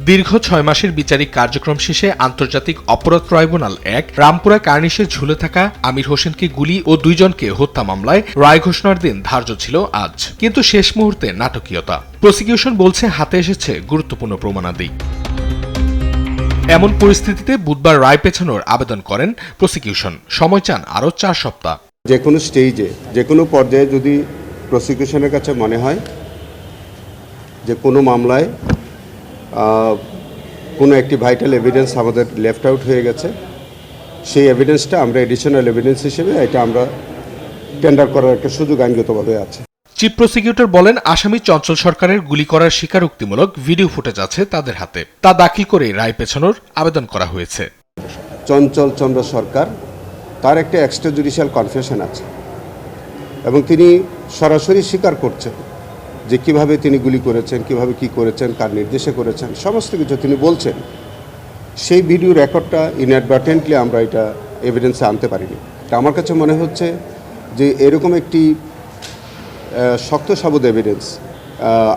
দীর্ঘ 6 মাসের বিচারিক কার্যক্রম শেষে আন্তর্জাতিক অপরাধ ট্রাইব্যুনাল ১ রামপুরা কার্নিশে ঝুলে থাকা আমির হোসেনকে গুলি ও 2 জনকে হত্যা মামলায় রায় ঘোষণার দিন ধার্য ছিল আজ, কিন্তু শেষ মুহূর্তে নাটকীয়তা। প্রসিকিউশন বলছে হাতে এসেছে গুরুত্বপূর্ণ প্রমাণাদি। এমন পরিস্থিতিতে বুধবার রায় পেছানোর আবেদন করেন প্রসিকিউশন। সময় চান আরও 4 সপ্তাহ। যে কোনো স্টেজে, যে কোনো পর্যায়ে যদি প্রসিকিউশনের কাছে মনে হয় যে কোনো মামলায় কোনো একটি ভাইটাল এভিডেন্স আমাদের লেফট আউট হয়ে গেছে, সেই এভিডেন্সটা আমরা এডিশনাল এভিডেন্স হিসেবে এটা আমরা টেন্ডার করার একটা সুযোগ আইনগতভাবে আছে। চিফ প্রসিকিউটর বলেন, আসামি চঞ্চল সরকারের গুলি করার স্বীকারোক্তিমূলক ভিডিও ফুটেজ আছে তাদের হাতে, তা দাখিল করে রায় পেছানোর আবেদন করা হয়েছে। চঞ্চল চন্দ্র সরকার, তার একটা এক্সট্রা জুডিশিয়াল কনফেশন আছে এবং তিনি সরাসরি স্বীকার করছেন যে কিভাবে তিনি গুলি করেছেন, কিভাবে কি করেছেন, কার নির্দেশে করেছেন, সমস্ত কিছু তিনি বলছেন। সেই ভিডিও রেকর্ডটা ইনঅ্যাডভার্টেন্টলি আমরা এটা এভিডেন্সে আনতে পারিনি। তা আমার কাছে মনে হচ্ছে যে এরকম একটি শক্ত সাবুত এভিডেন্স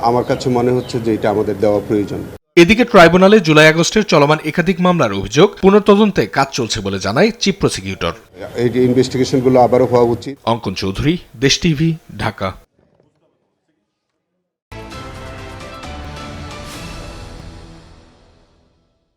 আমার কাছে মনে হচ্ছে যে এটা আমাদের দেওয়া প্রয়োজন। এদিকে ট্রাইব্যুনালে জুলাই আগস্টের চলমান একাধিক মামলার অভিযোগ পুনঃতদন্তে কাজ চলছে বলে জানায় চিফ প্রসিকিউটর। এই ইনভেস্টিগেশনগুলো আবারও হওয়া উচিত। অঙ্কন চৌধুরী, দেশ টিভি, ঢাকা।